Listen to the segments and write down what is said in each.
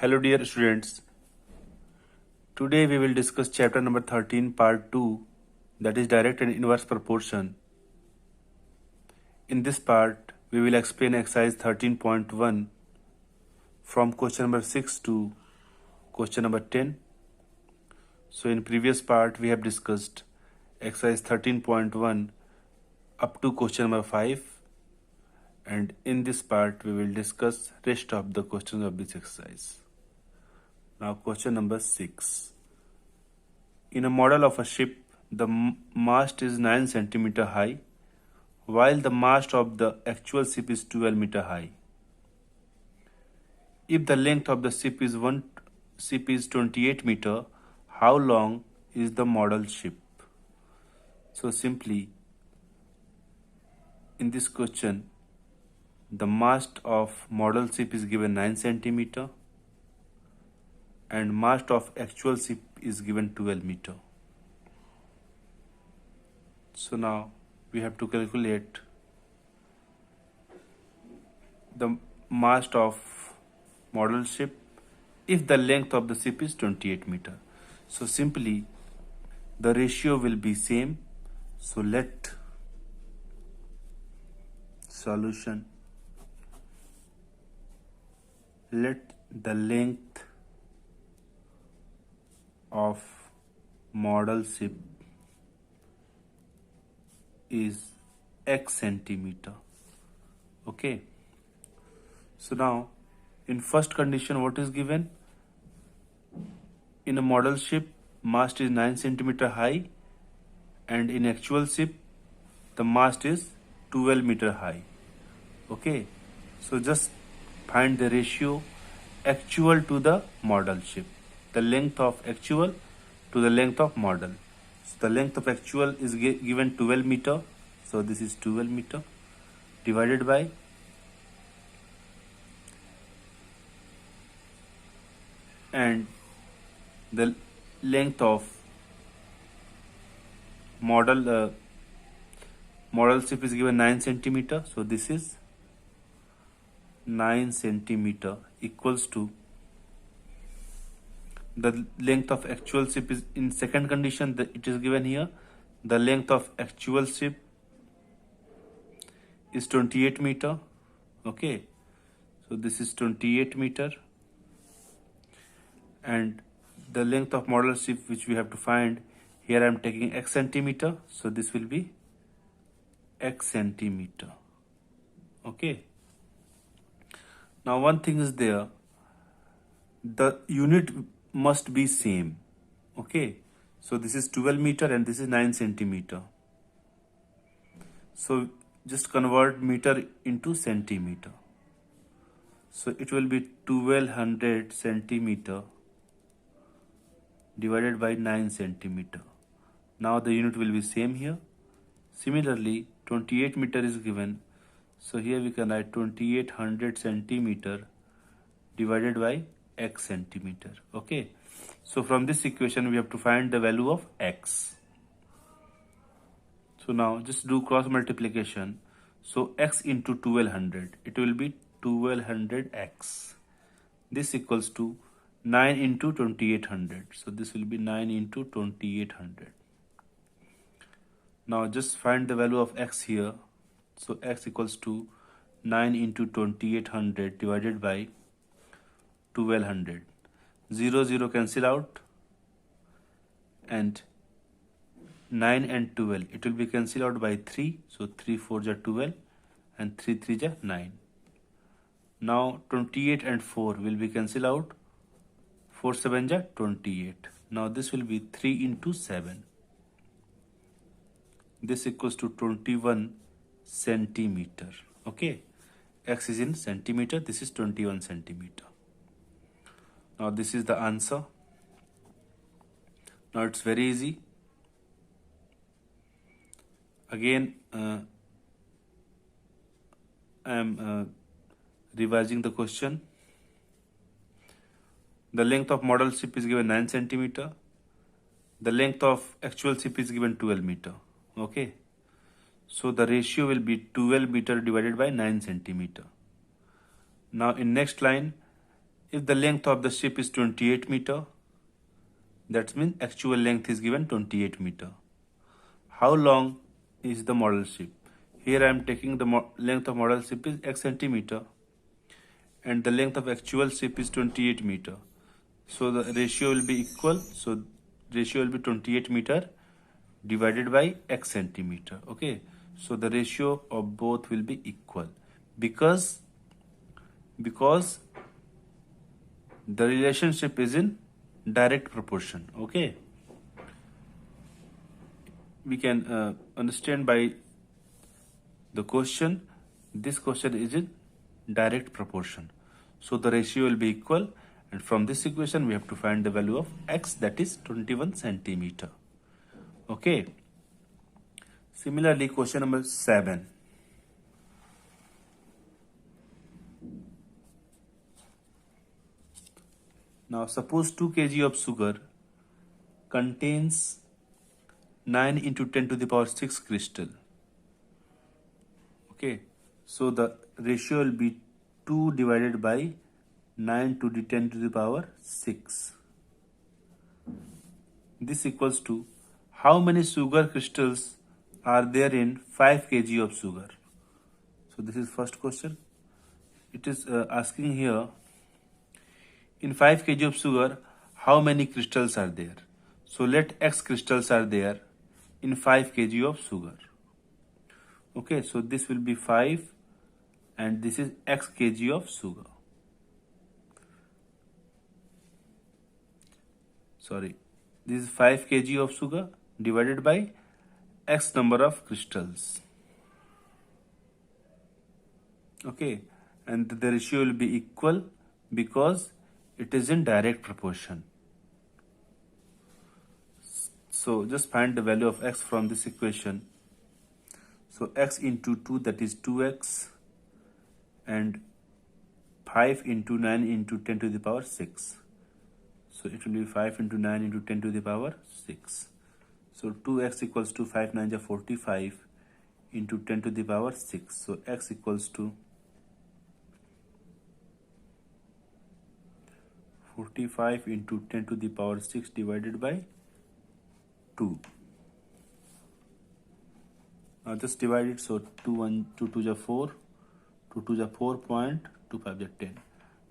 Hello dear students. Today we will discuss chapter number 13 part 2, that is direct and inverse proportion. In this part we will explain exercise 13.1 from question number 6 to question number 10. So in previous part we have discussed exercise 13.1 up to question number 5, and in this part we will discuss rest of the questions of this exercise. Now question number 6. In a model of a ship, the mast is 9 centimeter high, while the mast of the actual ship is 12 meter high. If the length of the ship is 28 meter, how long is the model ship? So simply, in this question, the mast of model ship is given 9 centimeter and mast of actual ship is given 12 meter. So now we have to calculate the mast of model ship if the length of the ship is 28 meter. So simply the ratio will be same. So let solution, let the length of model ship is x centimeter. Okay. So now in first condition what is given? In a model ship mast is 9 centimeter high and in actual ship the mast is 12 meter high. Okay. So just find the ratio actual to the model ship. The length of actual to the length of model. So the length of actual is given 12 meter. So this is 12 meter divided by and the length of model ship is given 9 centimeter. So this is 9 centimeter equals to the length of actual ship is in second condition it is given here. The length of actual ship is 28 meter. Okay. So this is 28 meter and the length of model ship which we have to find here I am taking x centimeter. So this will be x centimeter. Okay. Now one thing is there, the unit must be same. Okay. So this is 12 meter and this is 9 centimeter. So just convert meter into centimeter. So it will be 1200 centimeter divided by 9 centimeter. Now the unit will be same here. Similarly 28 meter is given. So here we can write 2800 centimeter divided by x centimeter. Okay. So from this equation we have to find the value of x. So now just do cross multiplication. So x into 1200, it will be 1200x. This equals to 9 into 2800. So this will be 9 into 2800. Now just find the value of x here. So x equals to 9 into 2800 divided by 1200. 0, 0 cancel out and 9 and 12 it will be cancelled out by 3. So 3 4 ja 12 and 3 3 ja 9. Now 28 and 4 will be cancelled out. 4 7 ja 28. Now this will be 3 into 7. This equals to 21 centimeter. Okay. X is in centimeter. This is 21 centimeter. Now this is the answer. Now it's very easy. Again, I am revising the question. The length of model ship is given 9 centimeter. The length of actual ship is given 12 meter. Okay. So the ratio will be 12 meter divided by 9 centimeter. Now in next line, If the length of the ship is 28 meter, that means actual length is given 28 meter. How long is the model ship? Here I am taking the length of model ship is x centimeter and the length of actual ship is 28 meter. So the ratio will be equal. So ratio will be 28 meter divided by x centimeter. Okay. So the ratio of both will be equal because the relationship is in direct proportion. Okay. We can understand by the question. This question is in direct proportion. So the ratio will be equal, and from this equation we have to find the value of x, that is 21 centimeter. Okay. Similarly, question number 7. Now suppose 2 kg of sugar contains 9 into 10 to the power 6 crystal. Okay, so the ratio will be 2 divided by 9 to the 10 to the power 6. This equals to how many sugar crystals are there in 5 kg of sugar? So this is first question. It is asking here, in 5 kg of sugar, how many crystals are there? So let x crystals are there in 5 kg of sugar. Okay, so this will be 5 and this is x kg of sugar. Sorry, this is 5 kg of sugar divided by x number of crystals. Okay, and the ratio will be equal because it is in direct proportion. So just find the value of x from this equation. So x into 2, that is 2x, and 5 into 9 into 10 to the power 6. So it will be 5 into 9 into 10 to the power 6. So 2x equals to 5 9 is 45 into 10 to the power 6. So x equals to 45 into 10 to the power 6 divided by 2. Now just divide it. So 2 is 4, 2 is 4.25 is 10.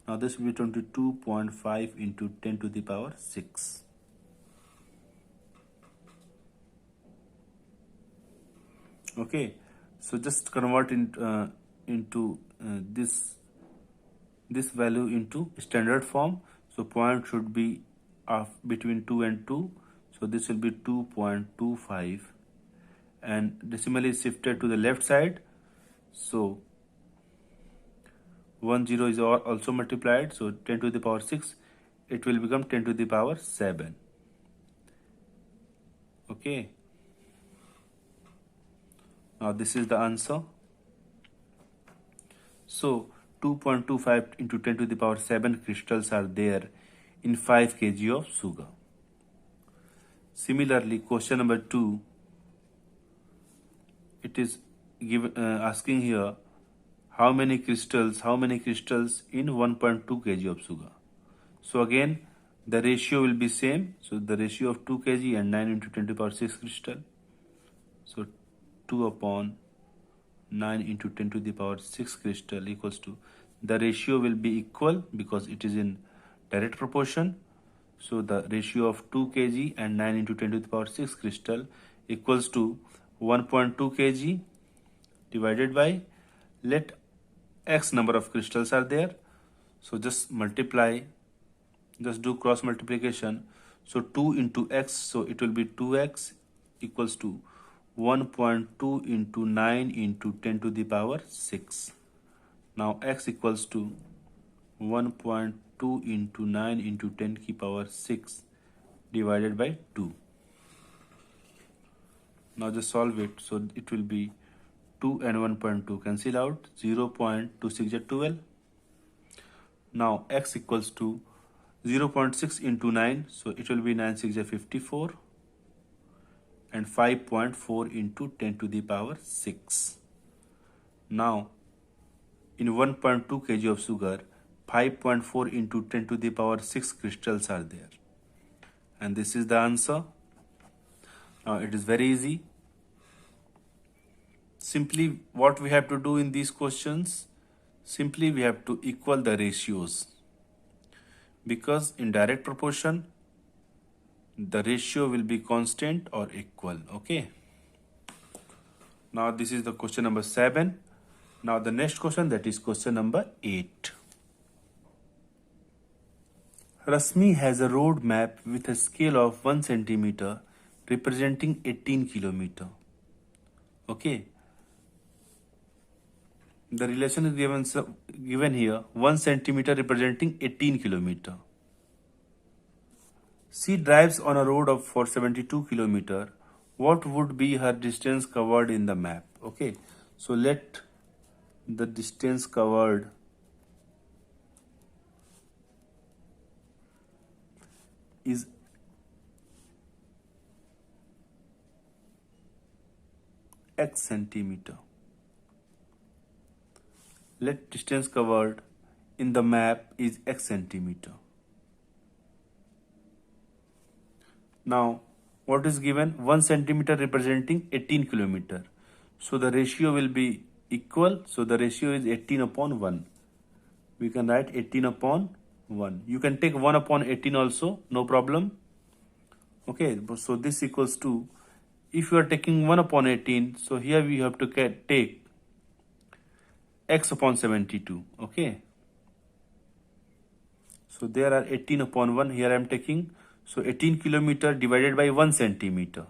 Now this will be 22.5 into 10 to the power 6. Okay, so just convert into this value into standard form. So point should be between 2 and 2. So this will be 2.25, and decimal is shifted to the left side. So 1 0 is also multiplied. So 10 to the power 6, it will become 10 to the power 7. Okay. Now this is the answer. So 2.25 into 10 to the power 7 crystals are there in 5 kg of sugar. Similarly, question number 2, it is asking here how many crystals in 1.2 kg of sugar. So again the ratio will be same. So the ratio of 2 kg and 9 into 10 to the power 6 crystal. So 2 upon 9 into 10 to the power 6 crystal equals to, the ratio will be equal because it is in direct proportion. So the ratio of 2 kg and 9 into 10 to the power 6 crystal equals to 1.2 kg divided by, let x number of crystals are there. So just multiply, just do cross multiplication. So 2 into x, so it will be 2x equals to 1.2 into 9 into 10 to the power 6. Now x equals to 1.2 into 9 into 10 to the power 6 divided by 2. Now just solve it. So it will be 2 and 1.2 cancel out, 0.26 is 12. Now x equals to 0.6 into 9, so it will be 9 6 is 54, and 5.4 into 10 to the power 6. Now in 1.2 kg of sugar, 5.4 into 10 to the power 6 crystals are there. And this is the answer. Now it is very easy. Simply what we have to do in these questions, simply we have to equal the ratios. Because in direct proportion, the ratio will be constant or equal. Okay. Now this is the question number 7. Now the next question, that is question number 8. Rasmi has a road map with a scale of 1 centimeter representing 18 kilometer. Okay. The relation is given here, 1 centimeter representing 18 kilometer. She drives on a road of for 72 kilometer. What would be her distance covered in the map? Okay, so let the distance covered is x centimeter. Let distance covered in the map is x centimeter. Now, what is given? 1 centimeter representing 18 kilometer. So the ratio will be equal. So the ratio is 18 upon 1. We can write 18 upon 1. You can take 1 upon 18 also, no problem. Okay, so this equals to, if you are taking 1 upon 18, so here we have to take x upon 72. Okay. So there are 18 upon 1. Here I am taking. So 18 kilometer divided by 1 centimeter.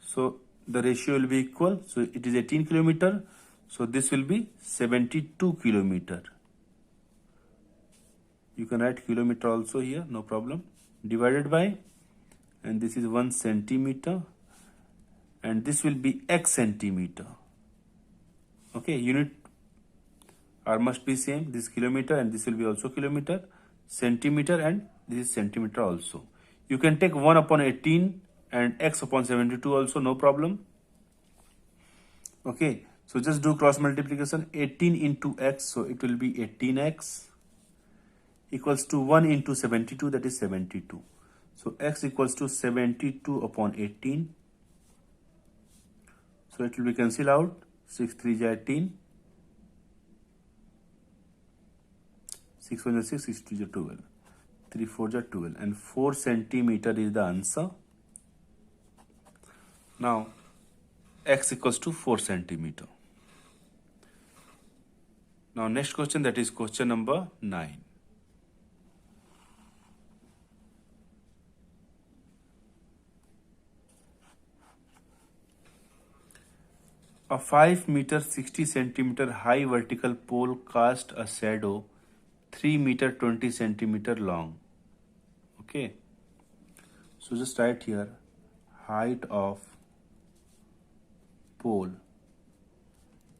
So the ratio will be equal. So it is 18 kilometer. So this will be 72 kilometer. You can write kilometer also here, no problem. Divided by, and this is 1 centimeter. And this will be x centimeter. Okay, unit are must be same. This kilometer and this will be also kilometer. Centimeter and this is centimeter also. You can take 1 upon 18 and x upon 72 also, no problem. Okay, so just do cross multiplication. 18 into x, so it will be 18x equals to 1 into 72, that is 72. So x equals to 72 upon 18. So it will be cancelled out. 6 3 is 18. 6 1 is 6, 6 2 is 12. 3 4 is 12. And 4 centimeter is the answer. Now, x equals to 4 centimeter. Now, next question, that is question number 9. A 5 meter 60 centimeter high vertical pole cast a shadow 3 meter 20 centimeter long. Okay. So just write here, height of pole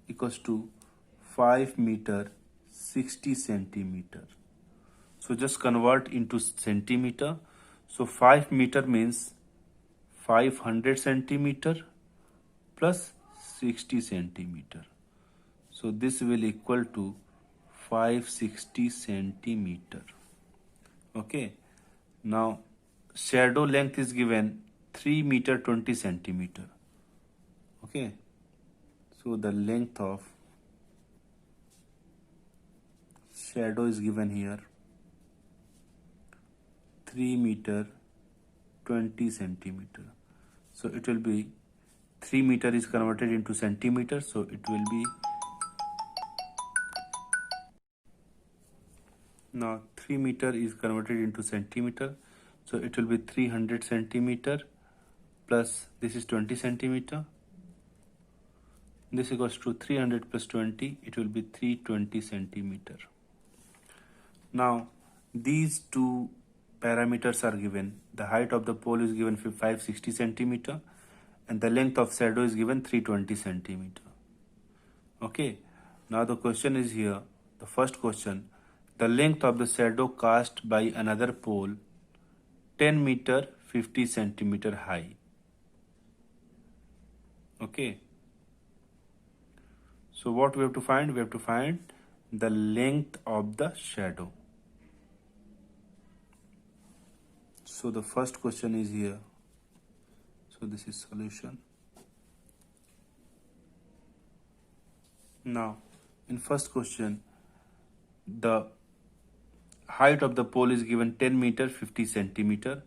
equals to 5 meter 60 centimeter. So just convert into centimeter. So 5 meter means 500 centimeter plus 60 centimeter. So this will equal to 560 centimeter. Okay. Now shadow length is given 3 meter 20 centimeter. Okay. So the length of shadow is given here 3 meter 20 centimeter. So it will be 3 meter is converted into centimeter. So it will be, now 3 meter is converted into centimeter. So it will be 300 centimeter plus this is 20 centimeter. This equals to 300 plus 20. It will be 320 centimeter. Now these two parameters are given. The height of the pole is given 560 centimeter and the length of shadow is given 320 centimeter. Okay. Now the question is here, the first question, the length of the shadow cast by another pole 10 meter 50 centimeter high. Okay. So what we have to find? We have to find the length of the shadow. So the first question is here. So this is solution. Now, in first question, the height of the pole is given 10 meter 50 centimeter.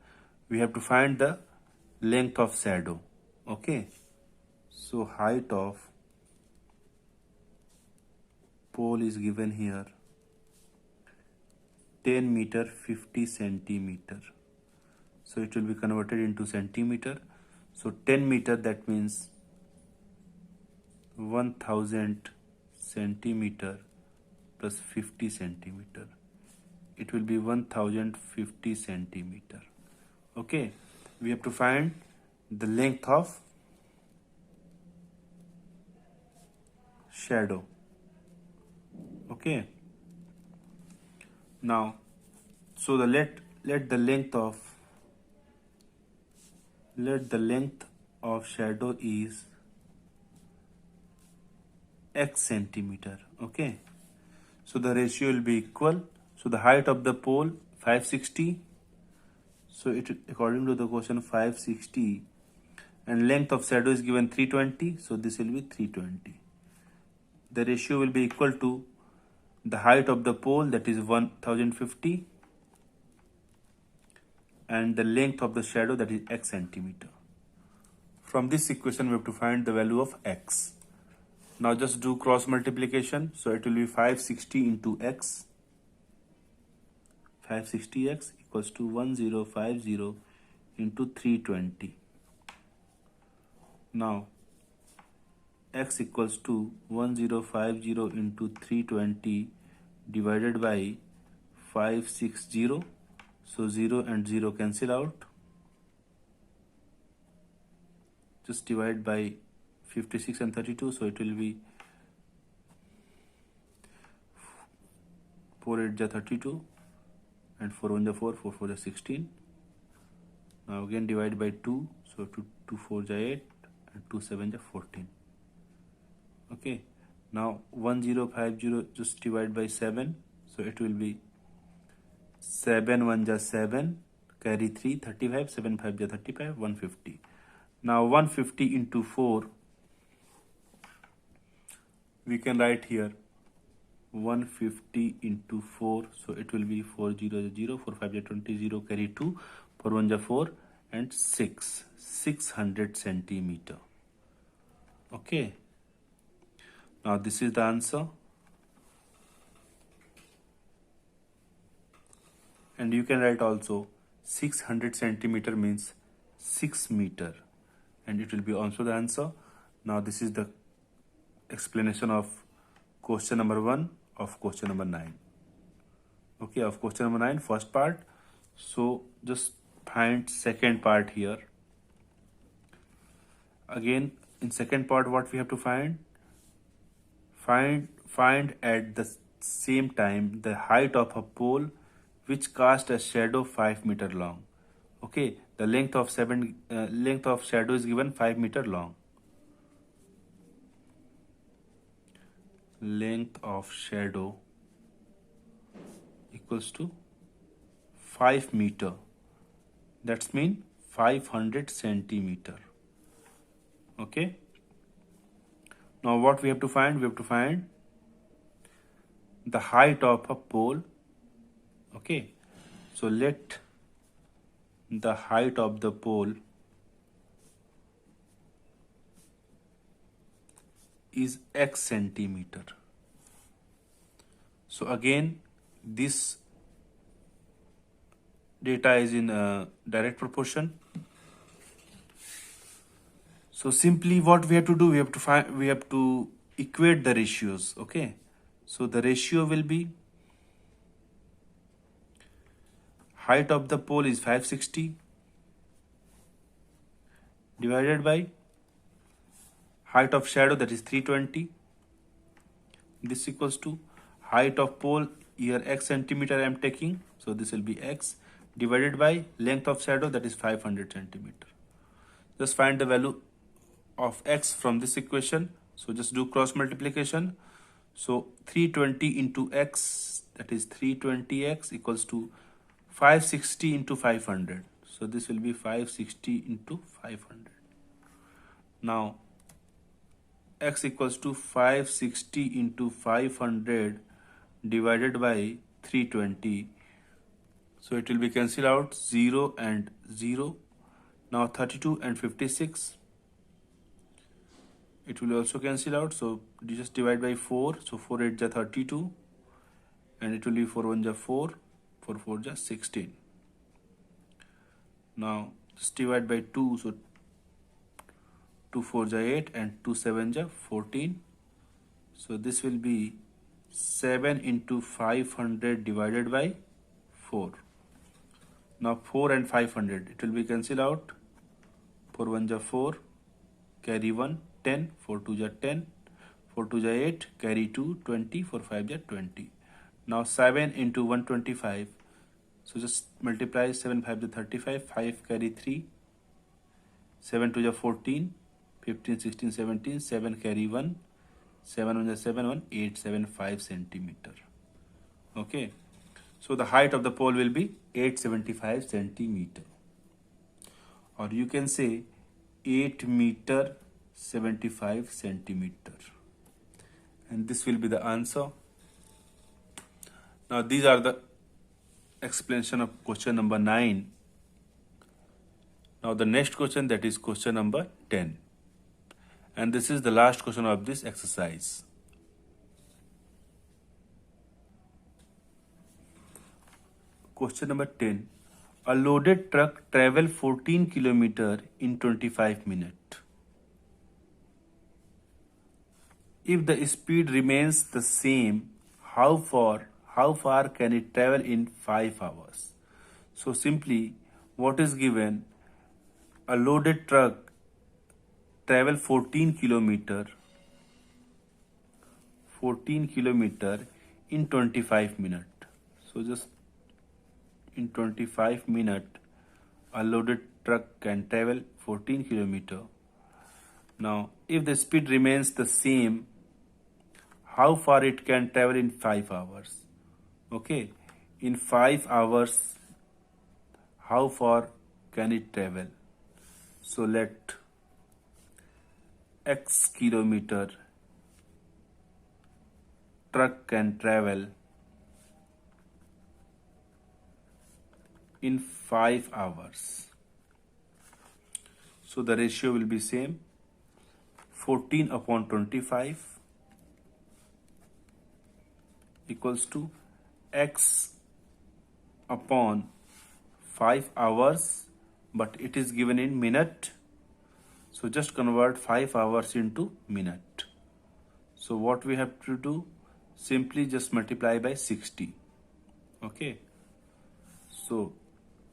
We have to find the length of shadow. Okay. So height of pole is given here 10 meter 50 centimeter. So it will be converted into centimeter. So 10 meter, that means 1000 centimeter plus 50 centimeter. It will be 1050 centimeter. Okay. We have to find the length of shadow. Okay. Now, so the let the length of shadow is x centimeter. Okay. So the ratio will be equal. So the height of the pole 560. So it, according to the question, 560, and length of shadow is given 320. So this will be 320. The ratio will be equal to the height of the pole, that is 1050, and the length of the shadow, that is x centimeter. From this equation we have to find the value of x. Now just do cross multiplication. So it will be 560 into x. 560x equals to 1050 into 320. Now x equals to 1050 into 320 divided by 560. So 0 and 0 cancel out. Just divide by 56 and 32. So it will be 4 8 ja 32 and 4 1 ja 4, 4 4 ja 16. Now again divide by 2. So 2 4 ja 8 and 2 7 ja 14. Okay. Now 1050 just divide by 7. So it will be 7 1 ja 7, carry 3, 35, 7 5 ja 35, 150. Now 150 into 4, we can write here 150 into 4. So it will be 4 0 0, 4 5 ja 20, 0 carry 2, 4 1 ja 4 and 600 centimeter. Okay. Now this is the answer. And you can write also 600 centimeter means 6 meter, and it will be also the answer. Now this is the explanation of question number 1 of question number 9. Okay, of question number 9, first part. So just find second part here. Again, in second part, what we have to find? Find at the same time the height of a pole which cast a shadow 5 meter long. Okay, the length of shadow is given 5 meter long. Length of shadow equals to 5 meter. That's mean 500 centimeter. Okay. Now what we have to find? We have to find the height of a pole. Okay. So let the height of the pole is x centimeter. So again, this data is in direct proportion. So simply what we have to do, we have to equate the ratios. Okay. So the ratio will be height of the pole is 560 divided by height of shadow, that is 320. This equals to height of pole, here x centimeter I am taking. So this will be x divided by length of shadow, that is 500 centimeter. Just find the value of x from this equation. So just do cross multiplication. So 320 into x, that is 320x equals to 560 into 500. So this will be 560 into 500. Now x equals to 560 into 500 divided by 320. So it will be cancelled out 0 and 0. Now 32 and 56. It will also cancel out. So you just divide by 4. So 4 8 ja 32. And it will be 4 1 ja 4. 4 4 ja 16. Now just divide by 2. So 2 4 ja 8 and 2 7 ja 14. So this will be 7 into 500 divided by 4. Now 4 and 500, it will be cancelled out. 4 1 ja 4, carry 1, 10, 4 2 ja 10, 4 2 ja 8, carry 2, 20, 4 5 ja 20. Now 7 into 125, so just multiply 7 5 ja 35, 5 carry 3, 7 2 ja 14, 15 16 17, 7 carry 1, 7 1 ja 7 1, 875 centimeter. Okay, so the height of the pole will be 875 centimeter, or you can say 8 meter 75 centimeter, and this will be the answer. Now these are the explanation of question number 9. Now the next question, that is question number 10, and this is the last question of this exercise. Question number 10. A loaded truck travel 14 km in 25 minutes. If the speed remains the same, how far can it travel in 5 hours? So simply, what is given? A loaded truck travel 14 km in 25 minutes. So just in 25 minutes, a loaded truck can travel 14 km. Now, if the speed remains the same, how far it can travel in 5 hours? Okay, in 5 hours, how far can it travel? So let x kilometer truck can travel in 5 hours. So the ratio will be same, 14 upon 25 equals to x upon 5 hours, but it is given in minute. So just convert 5 hours into minute. So what we have to do? Simply just multiply by 60. Okay. So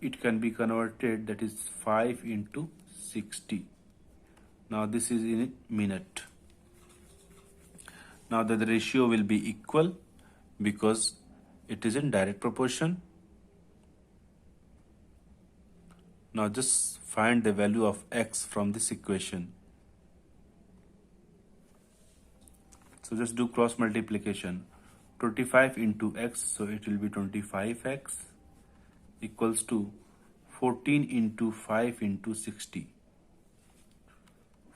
it can be converted, that is 5 into 60. Now this is in minute. Now the ratio will be equal because it is in direct proportion. Now just find the value of x from this equation. So just do cross multiplication. 25 into x, so it will be 25x equals to 14 into 5 into 60.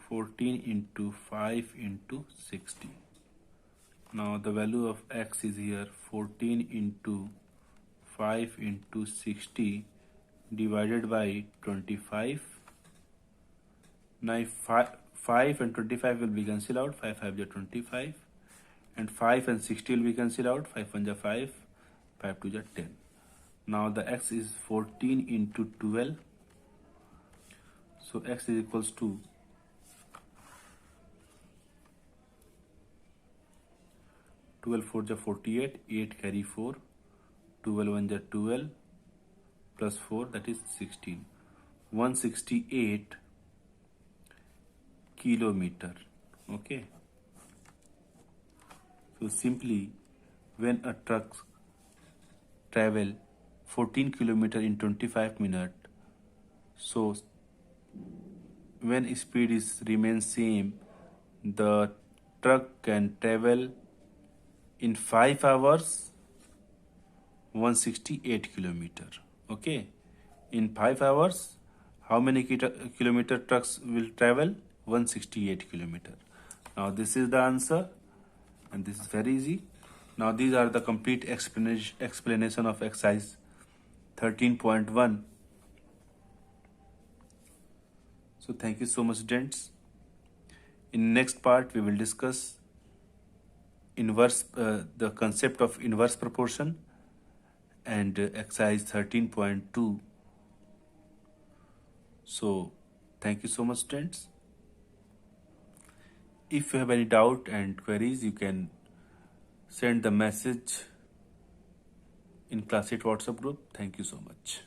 14 into 5 into 60. Now the value of x is here 14 into 5 into 60 divided by 25. Now 5 and 25 will be cancelled out. 5 5 is 25, and 5 and 60 will be cancelled out. 5 1 is 5, 5 2 is 10. Now the x is 14 into 12. So x is equals to 12 4 is 48, 8 carry 4, 12 1 is 12, plus 4, that is 16. 168 kilometer. Okay. So simply, when a truck travel 14 kilometer in 25 minutes, so when speed is remains same, the truck can travel in 5 hours 168 kilometer. Okay, in 5 hours how many kilometer trucks will travel? 168 kilometer. Now this is the answer, and this is very easy. Now these are the complete explanation of exercise 13.1. So thank you so much, students. In next part we will discuss the concept of inverse proportion and exercise 13.2. So thank you so much, students. If you have any doubt and queries, you can send the message in Class 8 WhatsApp group. Thank you so much.